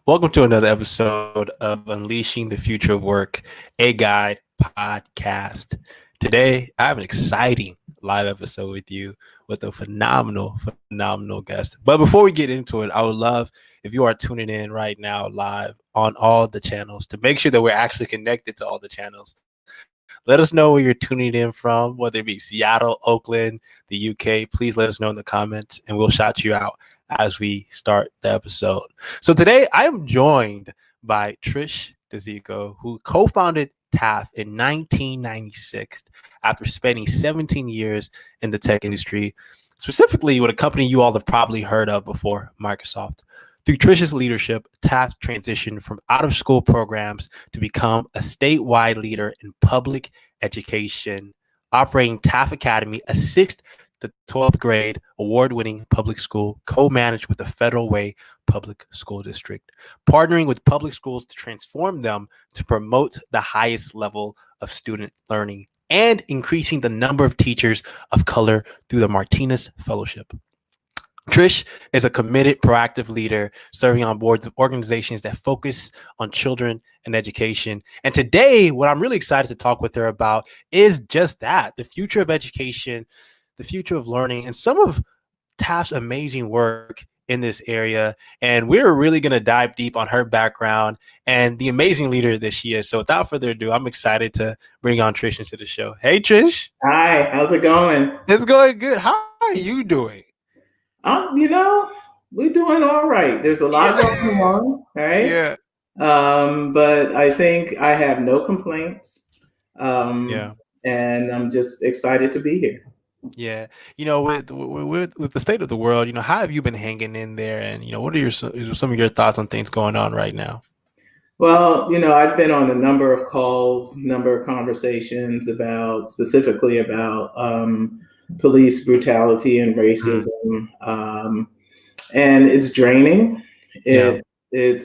Welcome to another episode of Unleashing the Future of Work, a guide podcast. Today, I have an exciting live episode with you with a phenomenal guest. But before we get into it, I would love if you are tuning in right now live on all the channels to make sure that we're actually connected to all the channels. Let us know where you're tuning in from, whether it be Seattle, Oakland, the UK. Please let us know in the comments and we'll shout you out as we start the episode. So today I am joined by Trish Dziko, who co-founded TAF in 1996 after spending 17 years in the tech industry, specifically with a company you all have probably heard of before, Microsoft. Through Trish's leadership, TAF transitioned from out-of-school programs to become a statewide leader in public education, operating TAF Academy, a 6th to 12th grade award-winning public school co-managed with the Federal Way Public School District, partnering with public schools to transform them to promote the highest level of student learning and increasing the number of teachers of color through the Martinez Fellowship. Trish is a committed, proactive leader serving on boards of organizations that focus on children and education. And today, what I'm really excited to talk with her about is just that, the future of education, the future of learning, and some of TAF's amazing work in this area. And we're really going to dive deep on her background and the amazing leader that she is. So without further ado, I'm excited to bring on Trish into the show. Hey, Trish. Hi, how's it going? It's going good. How are you doing? We're doing all right. There's a lot going on, right? Yeah. But I think I have no complaints. Yeah. And I'm just excited to be here. Yeah, with the state of the world, how have you been hanging in there? And what are some of your thoughts on things going on right now? Well, I've been on a number of calls, number of conversations specifically about police brutality and racism, and it's draining. Yeah. I'm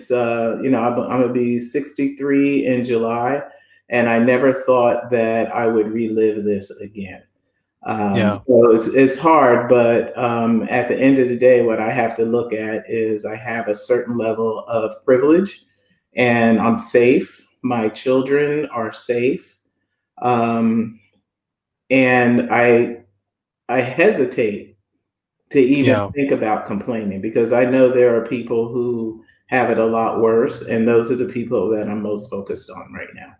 gonna be 63 in July, and I never thought that I would relive this again. Yeah. So it's hard, but at the end of the day, what I have to look at is I have a certain level of privilege, and I'm safe. My children are safe, and I hesitate to even Yeah. think about complaining because I know there are people who have it a lot worse, and those are the people that I'm most focused on right now.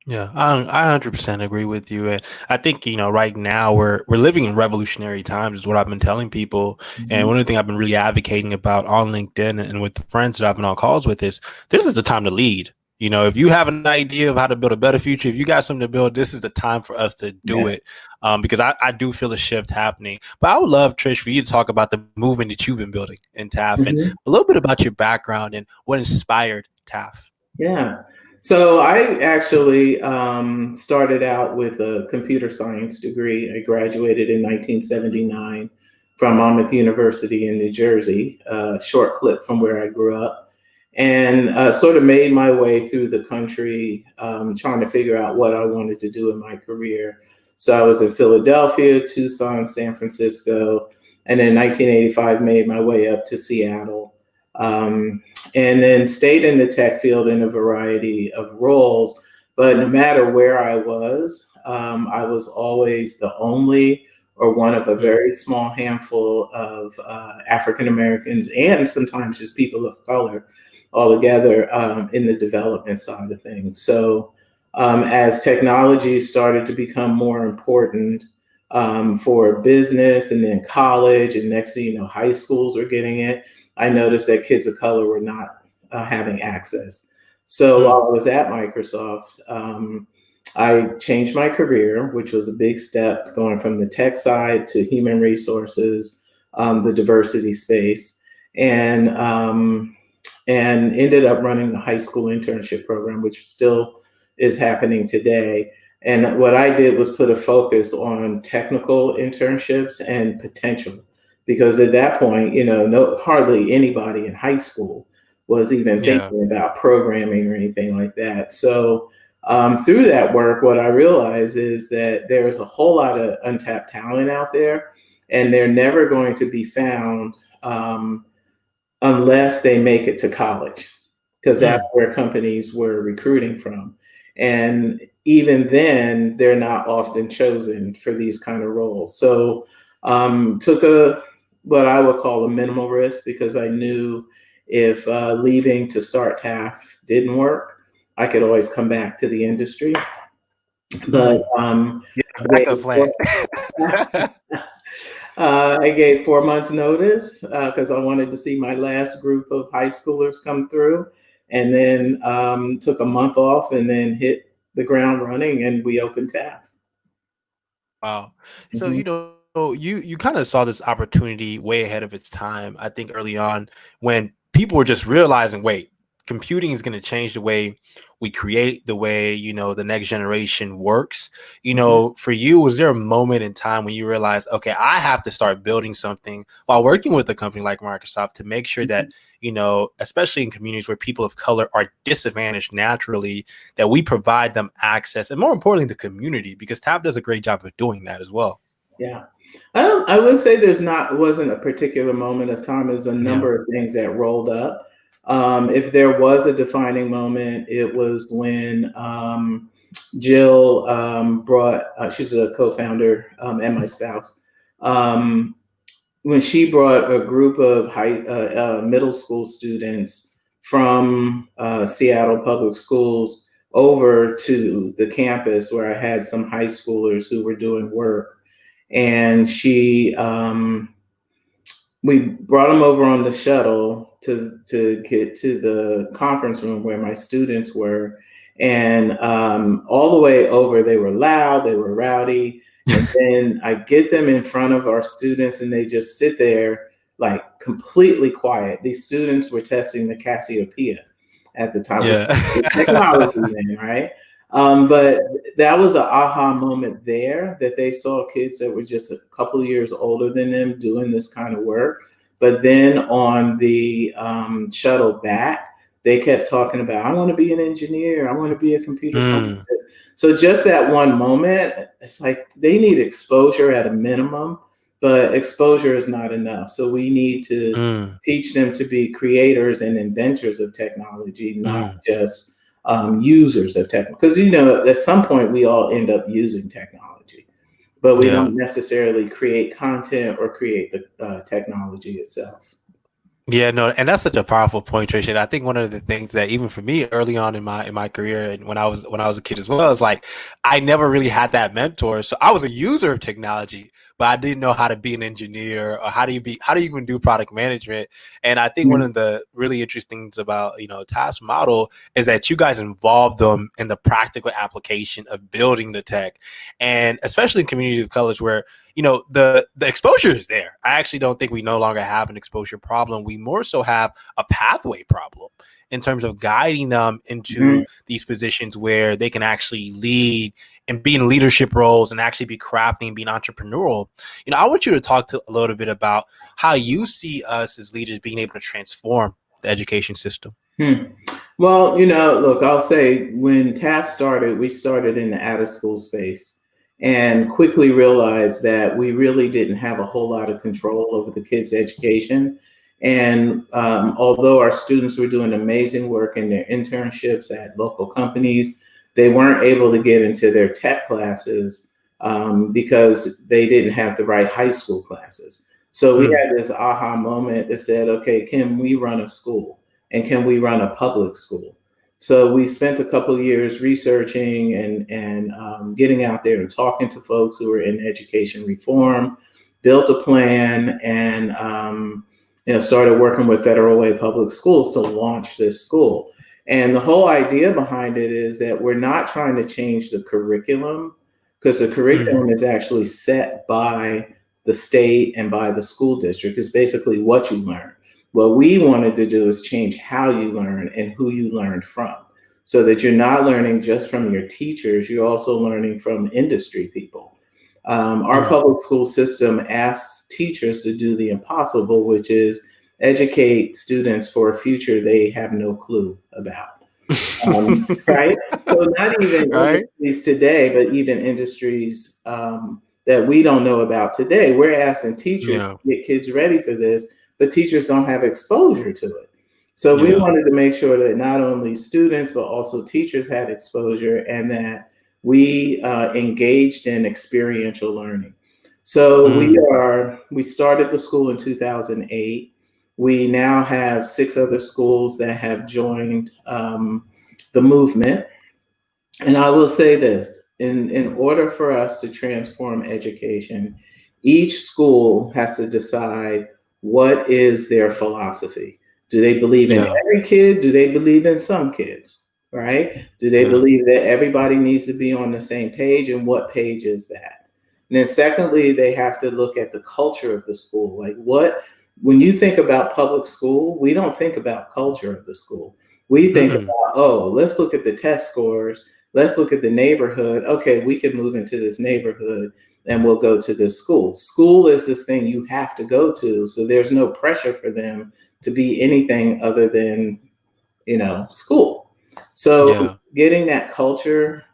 Yeah, I 100% agree with you, and I think right now we're living in revolutionary times, is what I've been telling people. And Mhm. one of the things I've been really advocating about on LinkedIn and with the friends that I've been on calls with is this is the time to lead. If you have an idea of how to build a better future, if you got something to build, this is the time for us to do Yeah. it. Because I do feel a shift happening. But I would love, Trish, for you to talk about the movement that you've been building in TAF and Mhm. a little bit about your background and what inspired TAF. Yeah. So I actually started out with a computer science degree. I graduated in 1979 from Monmouth University in New Jersey, a short clip from where I grew up, and sort of made my way through the country trying to figure out what I wanted to do in my career. So I was in Philadelphia, Tucson, San Francisco, and in 1985 made my way up to Seattle. And then stayed in the tech field in a variety of roles. But no matter where I was always the only or one of a very small handful of African Americans and sometimes just people of color all together in the development side of things. So as technology started to become more important for business and then college, and next thing you know, high schools were getting it, I noticed that kids of color were not having access. So while I was at Microsoft, I changed my career, which was a big step going from the tech side to human resources, the diversity space, and ended up running the high school internship program, which still is happening today. And what I did was put a focus on technical internships and potential, because at that point, hardly anybody in high school was even Yeah. thinking about programming or anything like that. So through that work, what I realized is that there's a whole lot of untapped talent out there, and they're never going to be found unless they make it to college, because that's Mm. where companies were recruiting from. And even then, they're not often chosen for these kind of roles. So took a what I would call a minimal risk, because I knew if leaving to start TAF didn't work, I could always come back to the industry. But Mm. Yeah, I backup gave plan. I gave 4 months notice because I wanted to see my last group of high schoolers come through, and then took a month off and then hit the ground running, and we opened TAF. Wow. So, Mhm. you kind of saw this opportunity way ahead of its time. I think early on when people were just realizing, wait, computing is going to change the way we create, the way, the next generation works. Mhm. For you, was there a moment in time when you realized, okay, I have to start building something while working with a company like Microsoft to make sure that, Mhm. especially in communities where people of color are disadvantaged naturally, that we provide them access, and more importantly, the community, because TAP does a great job of doing that as well. Yeah. I would say there's not wasn't a particular moment of time. There's a Yeah. number of things that rolled up. If there was a defining moment, it was when Jill brought. She's a co-founder and my spouse. Um, when she brought a group of middle school students from Seattle Public Schools over to the campus where I had some high schoolers who were doing work, and we brought them over on the shuttle to get to the conference room where my students were, and all the way over they were loud, they were rowdy, and then I get them in front of our students and they just sit there like completely quiet. These students were testing the Cassiopeia at the time, which Yeah. was technology then, right? But that was an aha moment there, that they saw kids that were just a couple of years older than them doing this kind of work. But then on the shuttle back, they kept talking about, I want to be an engineer, I want to be a computer scientist. Mm, So just that one moment, it's like they need exposure at a minimum, but exposure is not enough. So we need to mm, teach them to be creators and inventors of technology, not mm. just users of technology. Because at some point we all end up using technology, but we Yeah. don't necessarily create content or create the technology itself. Yeah, no, and that's such a powerful point, Trish. And I think one of the things that even for me early on in my career and when I was a kid as well, is like I never really had that mentor. So I was a user of technology, but I didn't know how to be an engineer or how do you even do product management. And I think one Mhm. of the really interesting things about, task model is that you guys involve them in the practical application of building the tech. And especially in communities of colors where the exposure is there. I actually don't think we no longer have an exposure problem. We more so have a pathway problem in terms of guiding them into Mhm. these positions where they can actually lead and be in leadership roles and actually be crafting, being entrepreneurial. I want you to talk to a little bit about how you see us as leaders being able to transform the education system. Hmm. Well, look, I'll say when TAF started, we started in the out of school space and quickly realized that we really didn't have a whole lot of control over the kids' education. And although our students were doing amazing work in their internships at local companies, they weren't able to get into their tech classes because they didn't have the right high school classes. So we Mm, had this aha moment that said, okay, can we run a school? And can we run a public school? So we spent a couple of years researching and getting out there and talking to folks who were in education reform, built a plan, and started working with Federal Way Public Schools to launch this school. And the whole idea behind it is that we're not trying to change the curriculum, because the mm, curriculum is actually set by the state and by the school district. It's basically what you learn. What we wanted to do is change how you learn and who you learned from, so that you're not learning just from your teachers, you're also learning from industry people. Our mm. public school system asks teachers to do the impossible, which is educate students for a future they have no clue about. Right? So not even Right? industries today, but even industries that we don't know about today. We're asking teachers Yeah. to get kids ready for this, but teachers don't have exposure to it. So we wanted to make sure that not only students, but also teachers had exposure, and that we engaged in experiential learning. So we started the school in 2008. We now have 6 other schools that have joined the movement. And I will say this, in order for us to transform education, each school has to decide what is their philosophy. Do they believe in every kid? Do they believe in some kids? Right? Do they believe that everybody needs to be on the same page? And what page is that? And then secondly, they have to look at the culture of the school. Like when you think about public school, we don't think about culture of the school. We think about, oh, let's look at the test scores. Let's look at the neighborhood. Okay, we can move into this neighborhood and we'll go to this school. School is this thing you have to go to. So there's no pressure for them to be anything other than, school. So getting that culture,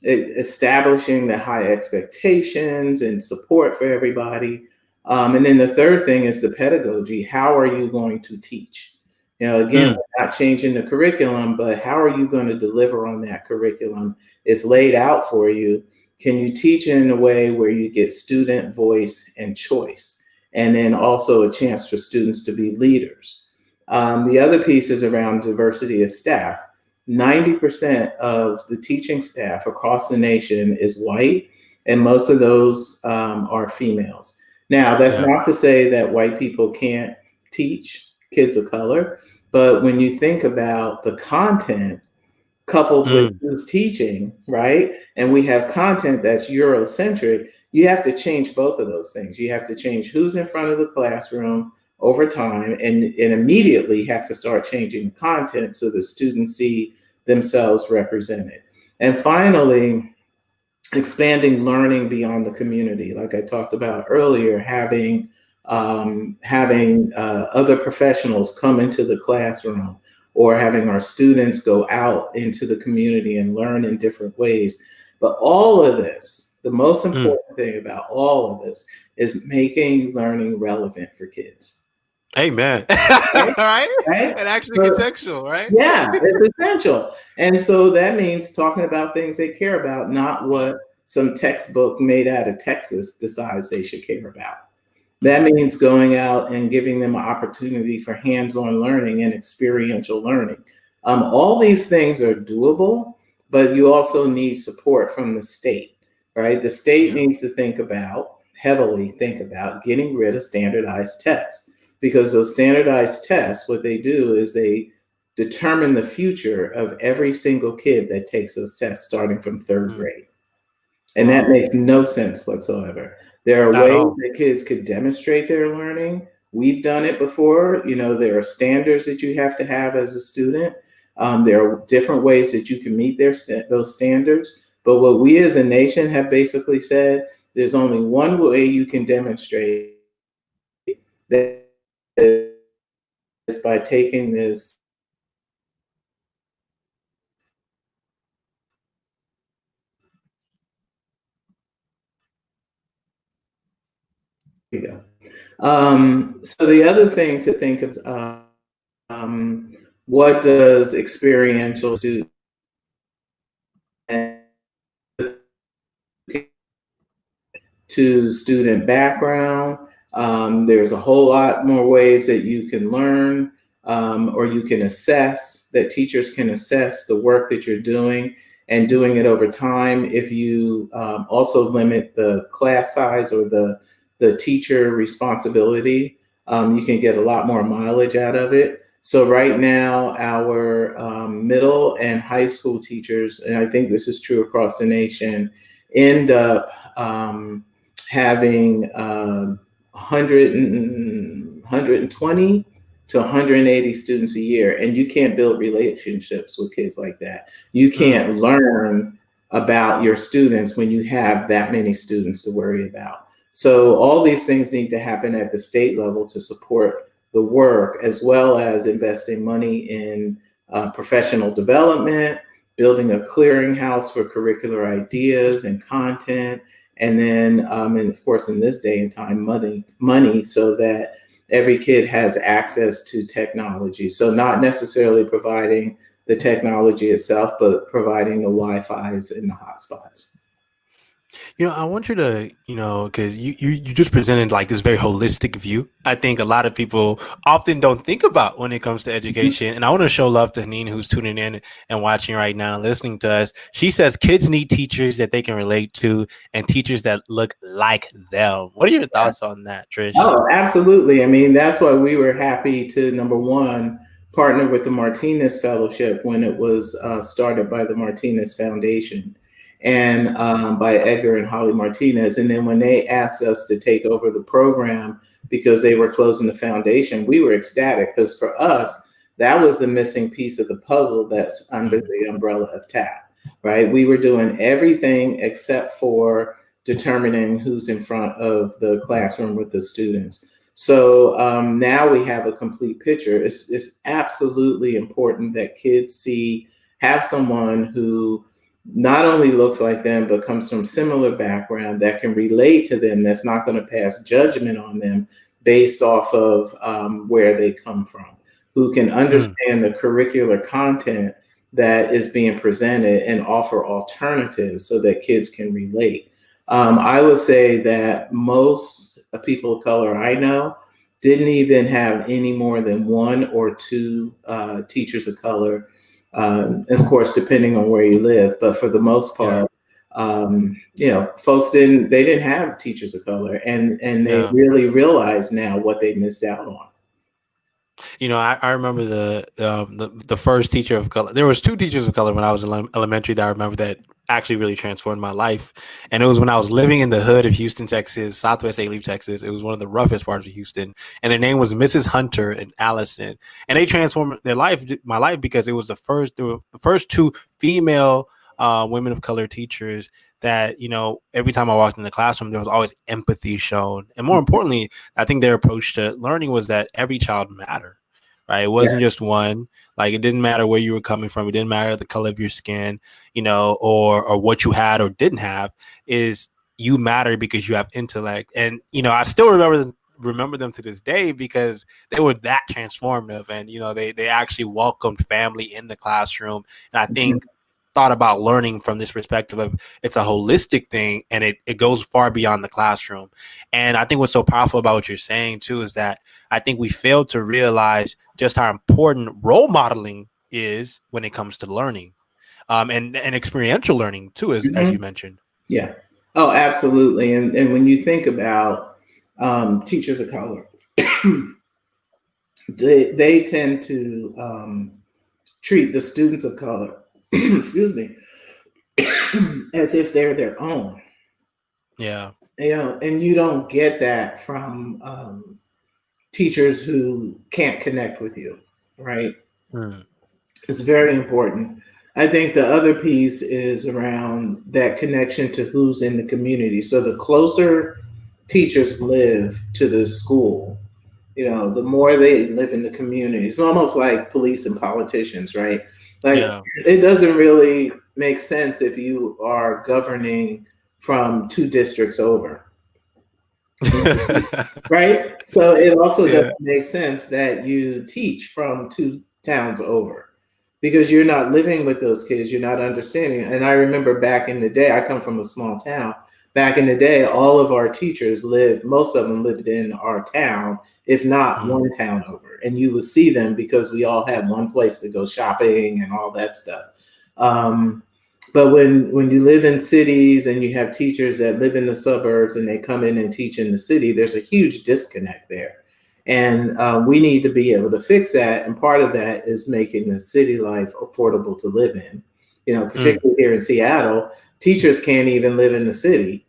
establishing the high expectations and support for everybody. And then the third thing is the pedagogy. How are you going to teach? Again, we're not changing the curriculum, but how are you going to deliver on that curriculum? It's laid out for you. Can you teach in a way where you get student voice and choice, and then also a chance for students to be leaders? The other piece is around diversity of staff. 90% of the teaching staff across the nation is white, and most of those are females. Now, that's not to say that white people can't teach kids of color, but when you think about the content coupled with who's teaching, right? And we have content that's Eurocentric, you have to change both of those things. You have to change who's in front of the classroom over time, and immediately have to start changing content so the students see themselves represented. And finally, expanding learning beyond the community. Like I talked about earlier, having other professionals come into the classroom, or having our students go out into the community and learn in different ways. But all of this, the most important thing about all of this is making learning relevant for kids. Amen. Right? And actually contextual, right? Yeah, it's essential. And so that means talking about things they care about, not what some textbook made out of Texas decides they should care about. That means going out and giving them an opportunity for hands-on learning and experiential learning. All these things are doable, but you also need support from the state, right? The state needs to heavily think about getting rid of standardized tests, because those standardized tests, what they do is they determine the future of every single kid that takes those tests starting from 3rd grade. And that makes no sense whatsoever. There are ways that kids could demonstrate their learning. We've done it before. There are standards that you have to have as a student. There are different ways that you can meet those standards. But what we as a nation have basically said, there's only one way you can demonstrate that, is by taking this so the other thing to think of is what does experiential do to student background. There's a whole lot more ways that you can learn, or you can assess, that teachers can assess the work that you're doing and doing it over time. If you also limit the class size or the teacher responsibility, you can get a lot more mileage out of it. So right now, our middle and high school teachers, and I think this is true across the nation, end up having 120 to 180 students a year. And you can't build relationships with kids like that. You can't learn about your students when you have that many students to worry about. So all these things need to happen at the state level to support the work, as well as investing money in professional development, building a clearinghouse for curricular ideas and content, and then, and of course, in this day and time, money, so that every kid has access to technology. So not necessarily providing the technology itself, but providing the Wi-Fi's and the hotspots. I want you to, because you just presented like this very holistic view. I think a lot of people often don't think about when it comes to education. And I want to show love to Hanine, who's tuning in and watching right now, listening to us. She says kids need teachers that they can relate to and teachers that look like them. What are your thoughts on that, Trish? Oh, absolutely. I mean, that's why we were happy to, number one, partner with the Martinez Fellowship when it was started by the Martinez Foundation and by Edgar and Holly Martinez. And then when they asked us to take over the program because they were closing the foundation, we were ecstatic because for us, that was the missing piece of the puzzle that's under the umbrella of TAF, right? We were doing everything except for determining who's in front of the classroom with the students. So now we have a complete picture. It's absolutely important that kids have someone who not only looks like them, but comes from similar background that can relate to them, that's not going to pass judgment on them based off of where they come from, who can understand the curricular content that is being presented and offer alternatives so that kids can relate. I would say that most people of color I know didn't even have any more than one or two teachers of color. Of course, depending on where you live, but for the most part, folks didn't have teachers of color, and they really realize now what they missed out on. I remember the first teacher of color. There was two teachers of color when I was in elementary that I remember that actually really transformed my life. And it was when I was living in the hood of Houston, Texas, Southwest St. Louis, Texas. It was one of the roughest parts of Houston. And their name was Mrs. Hunter and Allison. And they transformed my life, because it was the first two female women of color teachers that, every time I walked in the classroom, there was always empathy shown. And more importantly, I think their approach to learning was that every child mattered, right? It wasn't just one. Like, it didn't matter where you were coming from. It didn't matter the color of your skin, or what you had or didn't have. Is you matter because you have intellect. And, I still remember them to this day because they were that transformative. And, they actually welcomed family in the classroom. And I think thought about learning from this perspective of it's a holistic thing, and it goes far beyond the classroom. And I think what's so powerful about what you're saying too is that I think we fail to realize just how important role modeling is when it comes to learning, and experiential learning too, as you mentioned. Yeah. Oh, absolutely. And when you think about teachers of color, they tend to treat the students of color, excuse me, as if they're their own. Yeah. And you don't get that from teachers who can't connect with you, right? It's very important. I think the other piece is around that connection to who's in the community. So the closer teachers live to the school, the more they live in the community. It's almost like police and politicians, right? Like, it doesn't really make sense if you are governing from two districts over. Right? So it also doesn't make sense that you teach from two towns over, because you're not living with those kids, you're not understanding. And I remember back in the day, I come from a small town. Back in the day, all of our teachers most of them lived in our town, if not one town over. And you would see them because we all had one place to go shopping and all that stuff. But when you live in cities and you have teachers that live in the suburbs and they come in and teach in the city, there's a huge disconnect there. And we need to be able to fix that. And part of that is making the city life affordable to live in. Particularly here in Seattle, teachers can't even live in the city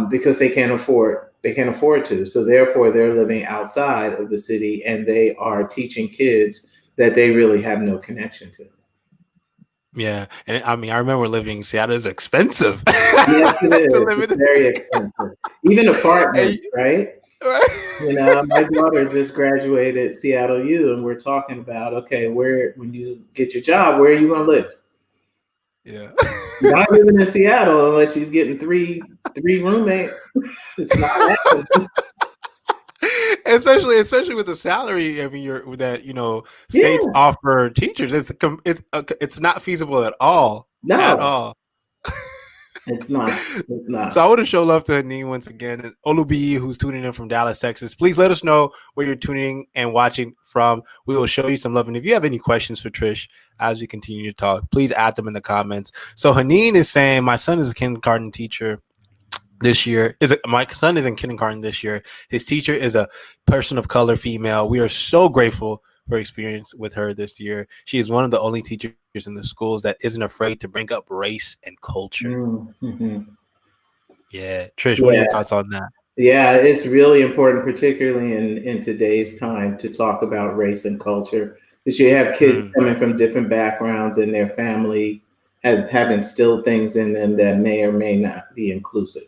because they can't afford to. So therefore, they're living outside of the city, and they are teaching kids that they really have no connection to. Yeah, and I mean, I remember living in Seattle is expensive. Yes, it is. It's very expensive. Even apartments, right? My daughter just graduated Seattle U, and we're talking about, okay, when you get your job, where are you going to live? Yeah. Not living in Seattle unless she's getting three roommates. It's not happening. especially with the salary. I mean, states Yeah, offer teachers. It's not feasible at no, all. it's not. It's So not. I want to show love to Haneen once again. And Olubi, who's tuning in from Dallas, Texas. Please let us know where you're tuning and watching from. We will show you some love. And if you have any questions for Trish as we continue to talk, please add them in the comments. So Haneen is saying, my son is a kindergarten teacher this year. My son is in kindergarten this year. His teacher is a person of color, female. We are so grateful for experience with her this year. She is one of the only teachers in the schools that isn't afraid to bring up race and culture. Mm-hmm. Yeah. Trish, what are your Yeah. thoughts on that? Yeah, it's really important, particularly in today's time, to talk about race and culture. Because you have kids Mm, coming from different backgrounds, and their family have instilled things in them that may or may not be inclusive.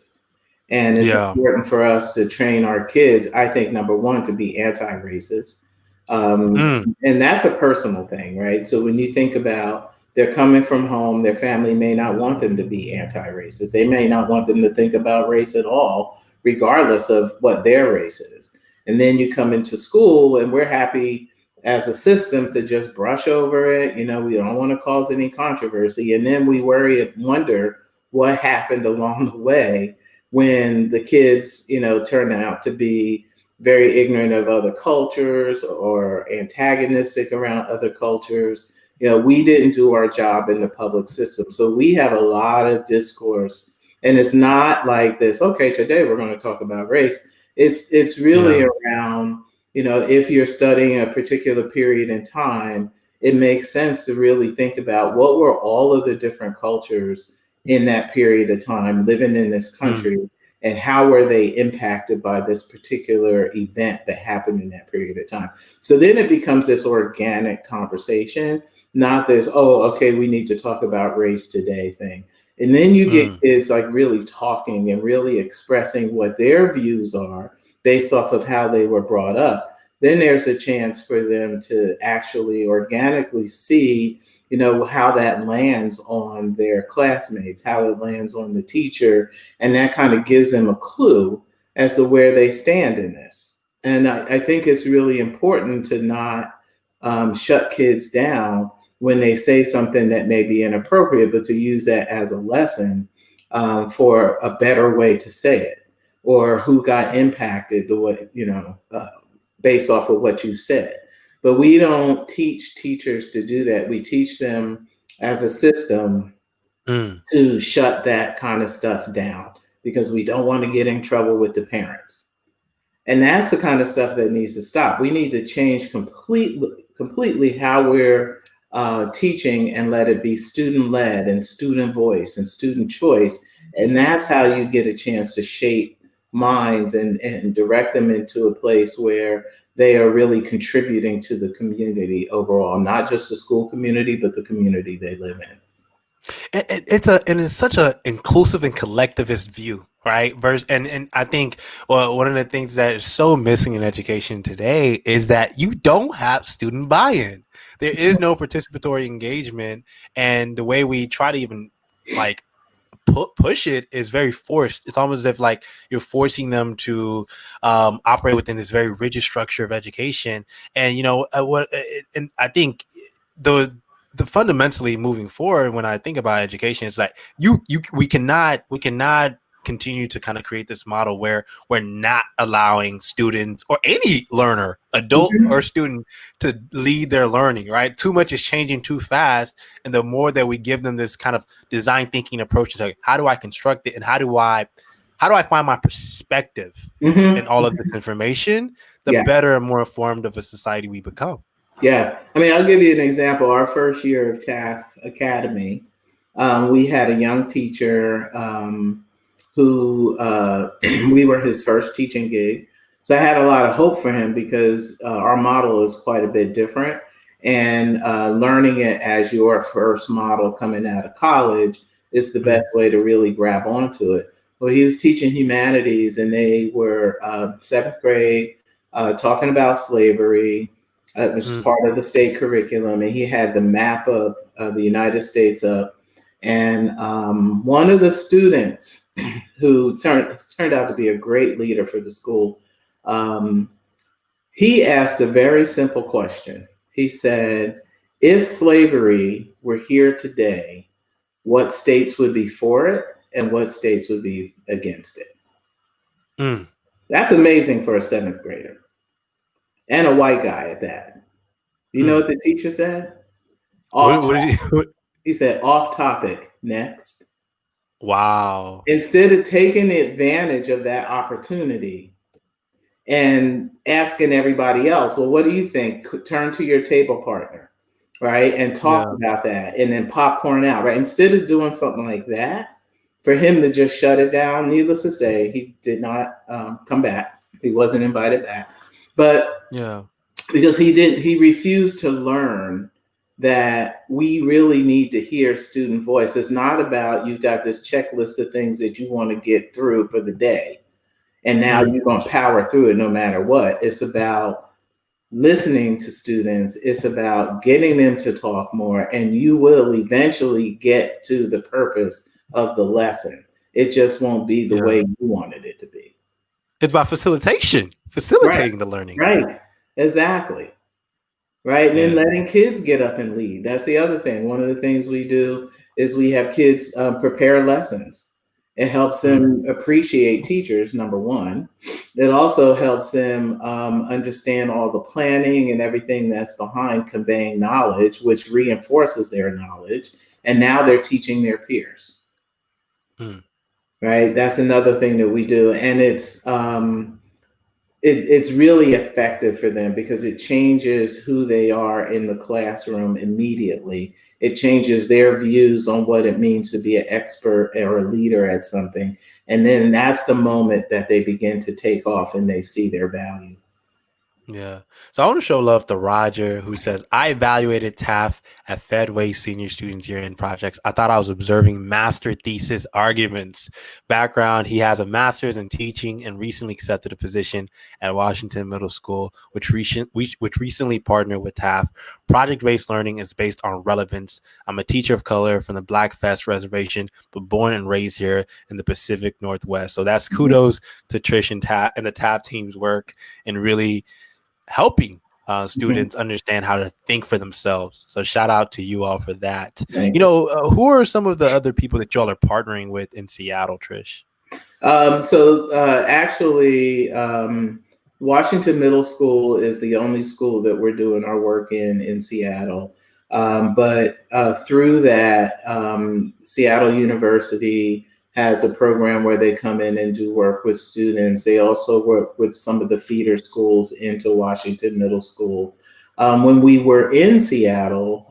And it's yeah. important for us to train our kids, I think, number one, to be anti-racist. Mm, And that's a personal thing, right? So when you think about they're coming from home, their family may not want them to be anti-racist. They may not want them to think about race at all, regardless of what their race is. And then you come into school, and we're happy as a system to just brush over it. We don't want to cause any controversy. And then we worry and wonder what happened along the way when the kids, turn out to be very ignorant of other cultures or antagonistic around other cultures. We didn't do our job in the public system. So we have a lot of discourse. And it's not like this, okay, today we're going to talk about race. It's really yeah. around, if you're studying a particular period in time, it makes sense to really think about what were all of the different cultures in that period of time living in this Mm, country, and how were they impacted by this particular event that happened in that period of time. So then it becomes this organic conversation, not this, oh, okay, we need to talk about race today thing. And then you get mm, kids like really talking and really expressing what their views are based off of how they were brought up. Then there's a chance for them to actually organically see, how that lands on their classmates, how it lands on the teacher, and that kind of gives them a clue as to where they stand in this. And I think it's really important to not shut kids down when they say something that may be inappropriate, but to use that as a lesson for a better way to say it, or who got impacted the way, based off of what you said. But we don't teach teachers to do that. We teach them as a system mm. to shut that kind of stuff down because we don't want to get in trouble with the parents. And that's the kind of stuff that needs to stop. We need to change completely how we're teaching, and let it be student led and student voice and student choice. And that's how you get a chance to shape minds and direct them into a place where they are really contributing to the community overall, not just the school community, but the community they live in. It's such a inclusive and collectivist view, right? And I think one of the things that is so missing in education today is that you don't have student buy-in. There is no participatory engagement, and the way we try to even like push it is very forced. It's almost as if like you're forcing them to operate within this very rigid structure of education. And and I think the fundamentally moving forward, when I think about education, is like we cannot continue to kind of create this model where we're not allowing students or any learner, adult or Mhm. student, to lead their learning. Right, too much is changing too fast, and the more that we give them this kind of design thinking approach to like, how do I construct it, and how do I find my perspective in Mhm. all of this information, the Yeah. better and more informed of a society we become. Yeah, I mean, I'll give you an example. Our first year of TAF Academy, we had a young teacher who we were his first teaching gig. So I had a lot of hope for him because our model is quite a bit different. And learning it as your first model coming out of college is the best Mm, way to really grab onto it. Well, he was teaching humanities, and they were seventh grade, talking about slavery, which is mm, part of the state curriculum, and he had the map of the United States up. And one of the students, who turned out to be a great leader for the school, um, He asked a very simple question. He said, if slavery were here today, what states would be for it and what states would be against it? Mm. That's amazing for a seventh grader and a white guy at that. You know Mm. what the teacher said? Off. What did he? He said, off topic. Next. Wow. Instead of taking advantage of that opportunity and asking everybody else, well, what do you think? Turn to your table partner, right? And talk Yeah. about that and then popcorn out, right? Instead of doing something like that, for him to just shut it down, needless to say, he did not come back. He wasn't invited back. But Yeah. because he refused to learn that we really need to hear student voice. It's not about you got this checklist of things that you want to get through for the day and now Mm. you're going to power through it no matter what. It's about listening to students. It's about getting them to talk more, and you will eventually get to the purpose of the lesson. It just won't be the way Yeah. you wanted it to be. It's about facilitation, Right, facilitating the learning. right, exactly. Right, and then Yeah. letting kids get up and lead. That's the other thing. One of the things we do is we have kids prepare lessons. It helps Mm. them appreciate teachers, number one. It also helps them understand all the planning and everything that's behind conveying knowledge, which reinforces their knowledge. And now they're teaching their peers, Mm. right? That's another thing that we do. And it's really effective for them because it changes who they are in the classroom immediately. It changes their views on what it means to be an expert or a leader at something. And then that's the moment that they begin to take off and they see their value. Yeah. So I want to show love to Roger, who says, I evaluated TAF at Fedway Senior Students Year-End Projects. I thought I was observing master thesis arguments. Background, he has a master's in teaching and recently accepted a position at Washington Middle School, which recently partnered with TAF. Project-based learning is based on relevance. I'm a teacher of color from the Black Fest Reservation, but born and raised here in the Pacific Northwest. So that's kudos to Trish and TAF and the TAF team's work and really helping Mhm. students understand how to think for themselves. So shout out to you all for that. Thank you. Who are some of the other people that y'all are partnering with in Seattle, Trish? Actually, Washington Middle School is the only school that we're doing our work in Seattle. But through that, Seattle University has a program where they come in and do work with students. They also work with some of the feeder schools into Washington Middle School. When we were in Seattle,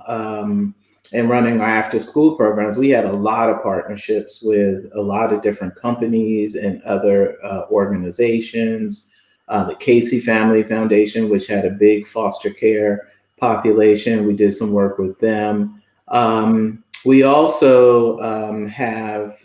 and running our after school programs, we had a lot of partnerships with a lot of different companies and other organizations. The Casey Family Foundation, which had a big foster care population, we did some work with them. We also have,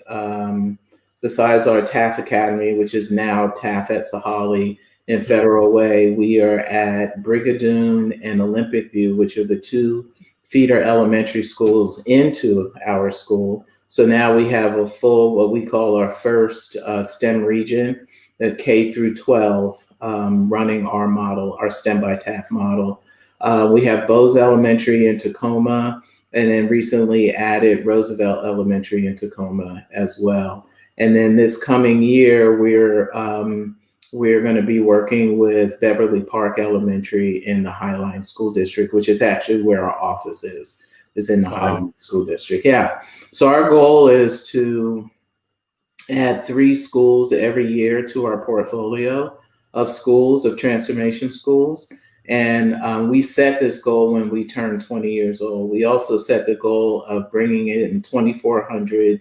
besides our TAF Academy, which is now TAF at Sahali in Federal Way, we are at Brigadoon and Olympic View, which are the two feeder elementary schools into our school. So now we have a full, what we call our first STEM region, the K through 12, running our model, our STEM by TAF model. We have Bose Elementary in Tacoma, and then recently added Roosevelt Elementary in Tacoma as well. And then this coming year, we're going to be working with Beverly Park Elementary in the Highline School District, which is actually where our office is in the Wow. Highline School District. Yeah. So our goal is to add 3 schools every year to our portfolio of schools, of transformation schools. And we set this goal when we turned 20 years old. We also set the goal of bringing in 2,400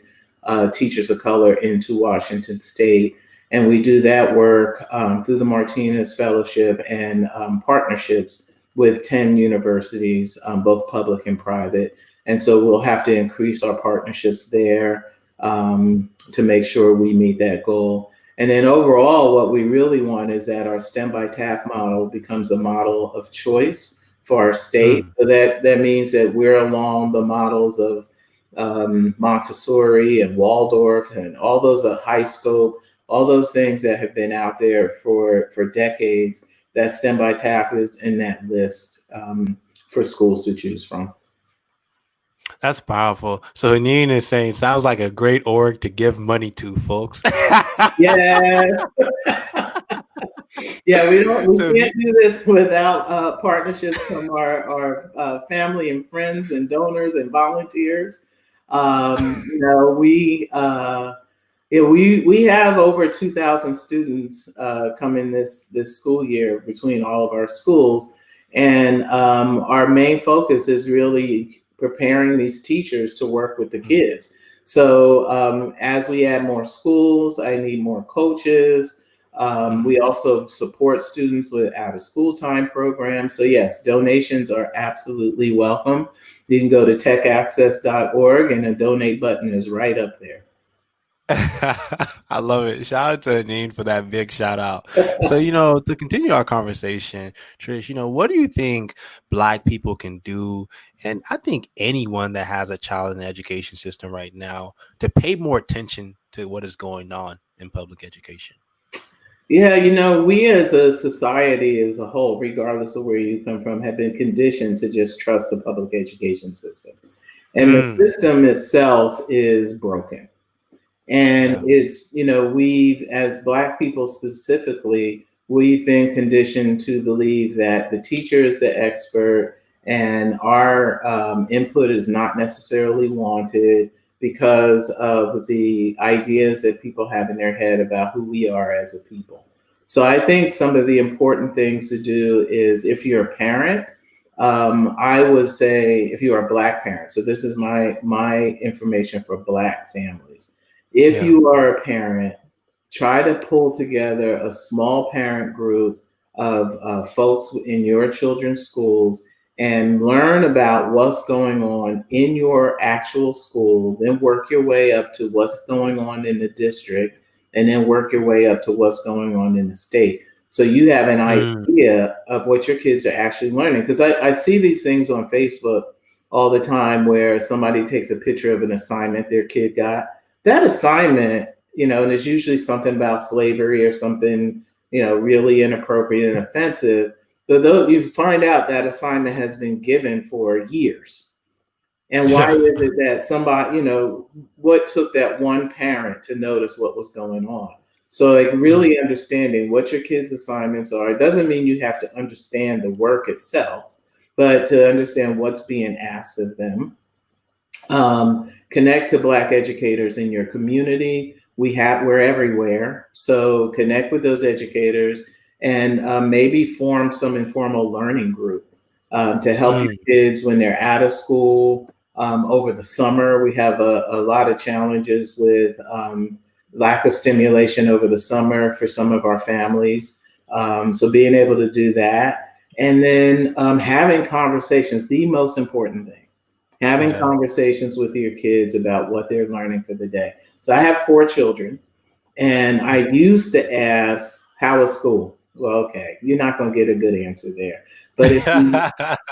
teachers of color into Washington State. And we do that work through the Martinez Fellowship and partnerships with 10 universities, both public and private. And so we'll have to increase our partnerships there to make sure we meet that goal. And then overall, what we really want is that our STEM by TAF model becomes a model of choice for our state. Mm. So that means that we're along the models of Montessori and Waldorf and all those high scope, all those things that have been out there for decades. that STEM by TAF is in that list for schools to choose from. That's powerful. So Haneen is saying, sounds like a great org to give money to, folks. Yes. Yeah, we So can't do this without partnerships from our family and friends and donors and volunteers. We have over 2,000 students coming this school year between all of our schools, and our main focus is really preparing these teachers to work with the kids. So as we add more schools, I need more coaches. We also support students with out of school time programs. So yes, donations are absolutely welcome. You can go to techaccess.org and a donate button is right up there. I love it. Shout out to Haneen for that big shout out. So, to continue our conversation, Trish, what do you think Black people can do? And I think anyone that has a child in the education system right now to pay more attention to what is going on in public education. Yeah, we as a society as a whole, regardless of where you come from, have been conditioned to just trust the public education system. And the system itself is broken. And Yeah. it's, we've, as Black people specifically, we've been conditioned to believe that the teacher is the expert and our input is not necessarily wanted because of the ideas that people have in their head about who we are as a people. So I think some of the important things to do is if you're a parent, I would say if you are a Black parent, so this is my information for Black families. If you are a parent, try to pull together a small parent group of folks in your children's schools and learn about what's going on in your actual school, then work your way up to what's going on in the district, and then work your way up to what's going on in the state. So you have an idea of what your kids are actually learning. Because I see these things on Facebook all the time where somebody takes a picture of an assignment their kid got. That assignment, and it's usually something about slavery or something, really inappropriate and offensive. But though you find out that assignment has been given for years. And why is it that somebody, what took that one parent to notice what was going on? So like really understanding what your kids' assignments are. It doesn't mean you have to understand the work itself, but to understand what's being asked of them. Connect to Black educators in your community. We're everywhere. So connect with those educators and maybe form some informal learning group to help your kids when they're out of school. Over the summer, we have a lot of challenges with lack of stimulation over the summer for some of our families. So being able to do that and then having conversations, the most important thing. Having conversations with your kids about what they're learning for the day. So I have 4 children, and I used to ask, "How was school?" Well, okay, you're not going to get a good answer there. But if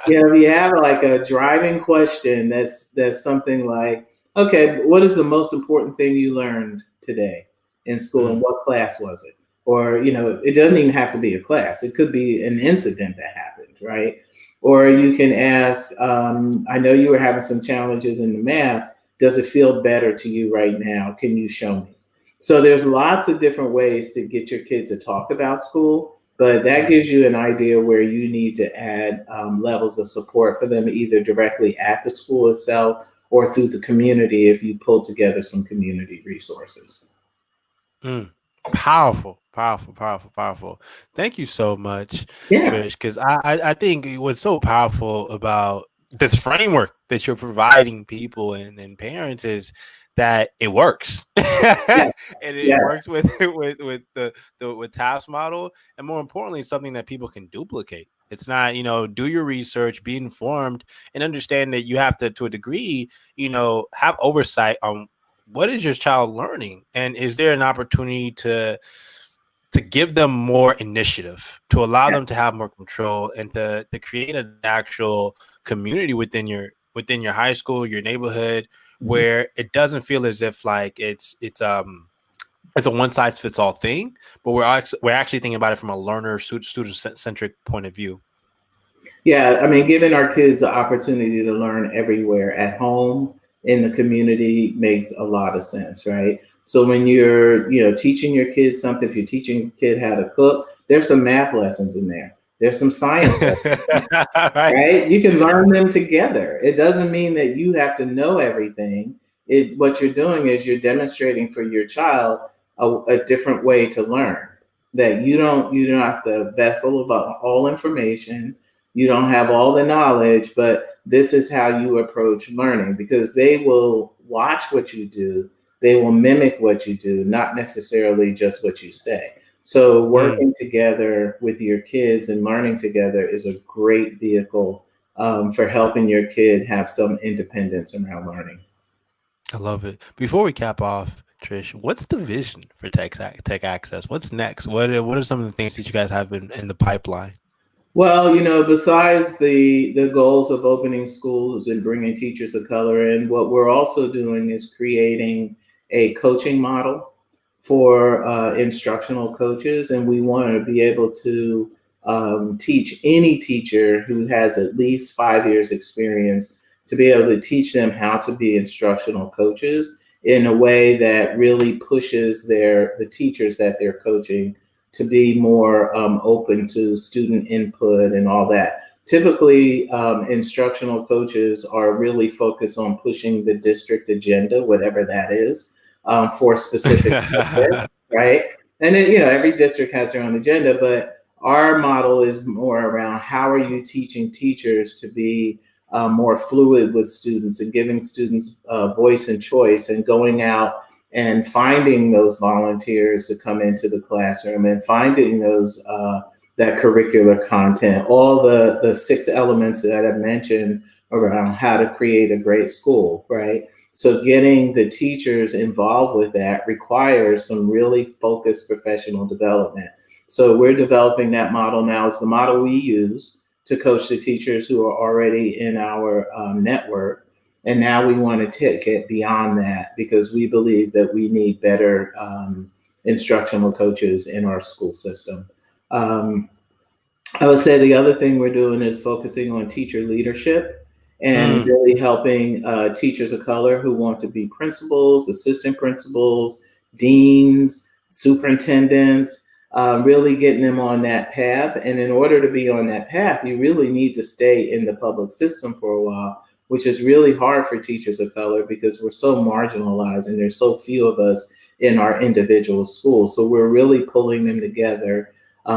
you have like a driving question, that's something like, "Okay, what is the most important thing you learned today in school, and what class was it?" Or it doesn't even have to be a class; it could be an incident that happened, right? Or you can ask, I know you were having some challenges in the math. Does it feel better to you right now? Can you show me? So there's lots of different ways to get your kid to talk about school, but that gives you an idea where you need to add levels of support for them, either directly at the school itself or through the community if you pull together some community resources. Powerful. Thank you so much, Trish, because I think what's so powerful about this framework that you're providing people and parents is that it works. And it works with with TAF's model, and more importantly, something that people can duplicate. It's not, do your research, be informed, and understand that you have to a degree, have oversight on what is your child learning, and is there an opportunity to give them more initiative, to allow them to have more control, and to create an actual community within your high school, your neighborhood, where it doesn't feel as if like it's it's a one size fits all thing, but we're actually thinking about it from a learner student centric point of view. Yeah, I mean, giving our kids the opportunity to learn everywhere at home, in the community makes a lot of sense, right? So when you're, teaching your kids something, if you're teaching a kid how to cook, there's some math lessons in there. There's some science lessons, Right. right? You can learn them together. It doesn't mean that you have to know everything. What you're doing is you're demonstrating for your child a different way to learn. That you're not the vessel of all information. You don't have all the knowledge, but this is how you approach learning, because they will watch what you do. They will mimic what you do, not necessarily just what you say. So working together with your kids and learning together is a great vehicle for helping your kid have some independence around learning. I love it. Before we cap off, Trish, what's the vision for Tech Access? What's next? What are some of the things that you guys have in the pipeline? Well, besides the goals of opening schools and bringing teachers of color in, what we're also doing is creating a coaching model for instructional coaches, and we want to be able to teach any teacher who has at least 5 years experience to be able to teach them how to be instructional coaches in a way that really pushes the teachers that they're coaching to be more open to student input and all that. Typically, instructional coaches are really focused on pushing the district agenda, whatever that is, for specific subjects, right? And then, every district has their own agenda, but our model is more around how are you teaching teachers to be more fluid with students and giving students voice and choice, and going out and finding those volunteers to come into the classroom, and finding those that curricular content, all the 6 elements that I've mentioned around how to create a great school, right? So getting the teachers involved with that requires some really focused professional development. So we're developing that model now. It's the model we use to coach the teachers who are already in our network. And now we want to take it beyond that, because we believe that we need better instructional coaches in our school system. I would say the other thing we're doing is focusing on teacher leadership and really helping teachers of color who want to be principals, assistant principals, deans, superintendents, really getting them on that path. And in order to be on that path, you really need to stay in the public system for a while, which is really hard for teachers of color because we're so marginalized and there's so few of us in our individual schools. So we're really pulling them together.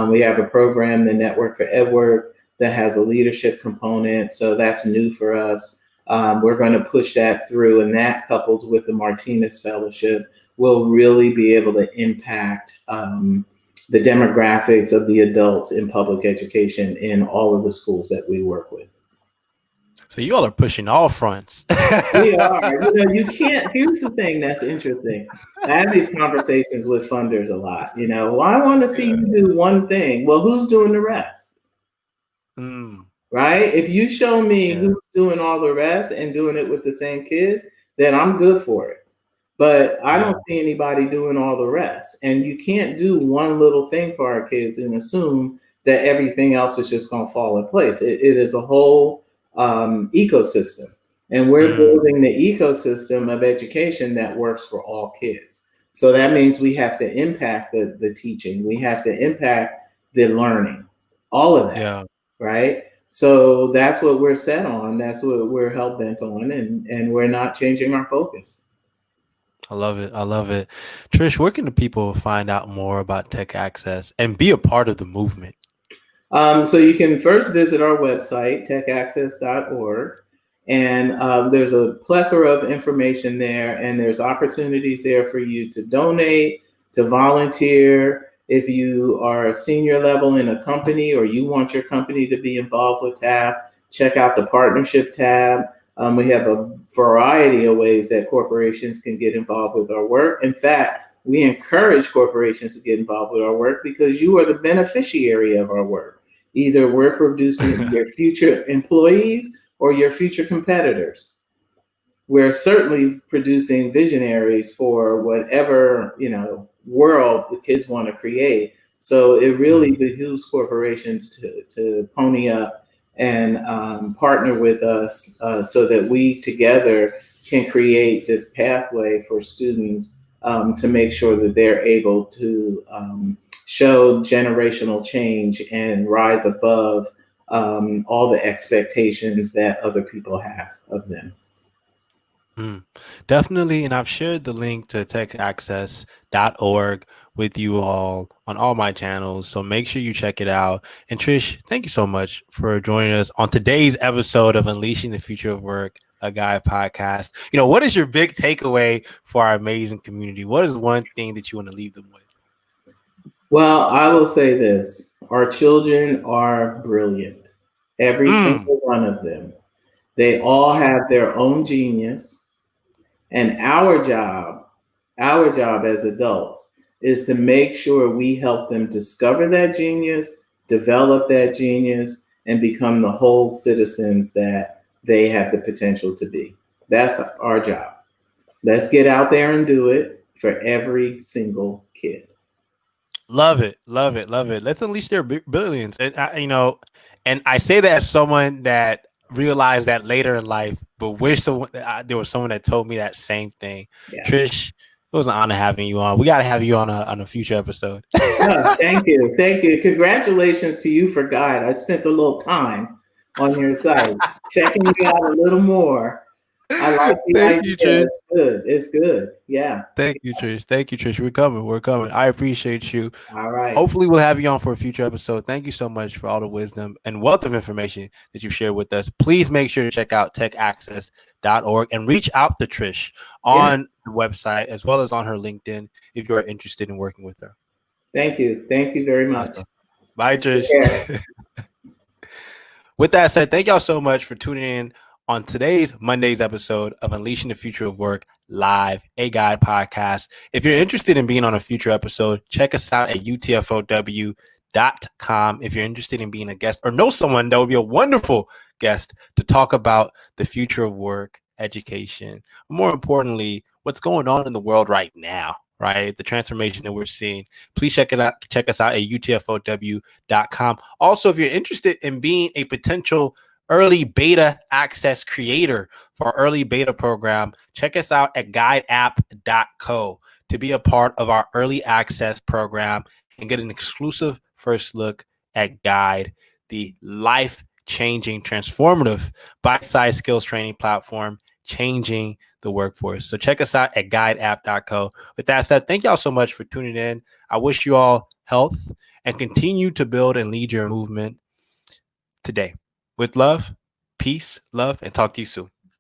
We have a program, the Network for EdWork, that has a leadership component. So that's new for us. We're going to push that through, and that, coupled with the Martinez Fellowship, will really be able to impact the demographics of the adults in public education in all of the schools that we work with. So you all are pushing all fronts. We are. You can't. Here's the thing that's interesting. I have these conversations with funders a lot. Well, I want to see you do one thing. Well, who's doing the rest? Right? If you show me who's doing all the rest and doing it with the same kids, then I'm good for it. But I don't see anybody doing all the rest. And you can't do one little thing for our kids and assume that everything else is just going to fall in place. It is a whole ecosystem. And we're building the ecosystem of education that works for all kids. So that means we have to impact the teaching. We have to impact the learning, all of that, right? So that's what we're set on. That's what we're hell-bent on, and we're not changing our focus. I love it. I love it. Trish, where can the people find out more about Tech Access and be a part of the movement? So you can first visit our website, techaccess.org. And there's a plethora of information there, and there's opportunities there for you to donate, to volunteer. If you are a senior level in a company or you want your company to be involved with TAF, check out the partnership tab. We have a variety of ways that corporations can get involved with our work. In fact, we encourage corporations to get involved with our work because you are the beneficiary of our work. Either we're producing your future employees or your future competitors. We're certainly producing visionaries for whatever, world the kids want to create. So it really behooves corporations to pony up and partner with us so that we together can create this pathway for students to make sure that they're able to show generational change and rise above all the expectations that other people have of them. Definitely. And I've shared the link to techaccess.org with you all on all my channels. So make sure you check it out. And Trish, thank you so much for joining us on today's episode of Unleashing the Future of Work, a Guide podcast. What is your big takeaway for our amazing community? What is one thing that you want to leave them with? Well, I will say this. Our children are brilliant. Every single one of them. They all have their own genius. And our job as adults is to make sure we help them discover that genius, develop that genius, and become the whole citizens that they have the potential to be. That's our job. Let's get out there and do it for every single kid. Love it, love it, love it. Let's unleash their billions. And and I say that as someone that realized that later in life, but wish there was someone that told me that same thing. Yeah. Trish, it was an honor having you on. We got to have you on a future episode. Yeah, thank you, Congratulations to you for Guide. I spent a little time on your site, checking you out a little more. I like the Thank you, idea. Trish. It's good. Yeah. Thank you, Trish. Thank you, Trish. We're coming. We're coming. I appreciate you. All right. Hopefully, we'll have you on for a future episode. Thank you so much for all the wisdom and wealth of information that you shared with us. Please make sure to check out techaccess.org and reach out to Trish on the website as well as on her LinkedIn if you're interested in working with her. Thank you. Thank you very much. Awesome. Bye, Trish. With that said, thank y'all so much for tuning in on today's Monday's episode of Unleashing the Future of Work Live, a Guide podcast. If you're interested in being on a future episode, check us out at UTFOWLive.com. If you're interested in being a guest or know someone that would be a wonderful guest to talk about the future of work, education, more importantly, what's going on in the world right now, right? The transformation that we're seeing. Please check us out at UTFOW.com. Also, if you're interested in being a potential early beta access creator for our early beta program, check us out at guideapp.co to be a part of our early access program and get an exclusive first look at Guide, the life-changing, transformative, bite-sized skills training platform changing the workforce. So check us out at guideapp.co. With that said, thank y'all so much for tuning in. I wish you all health and continue to build and lead your movement today. With love, peace, love, and talk to you soon.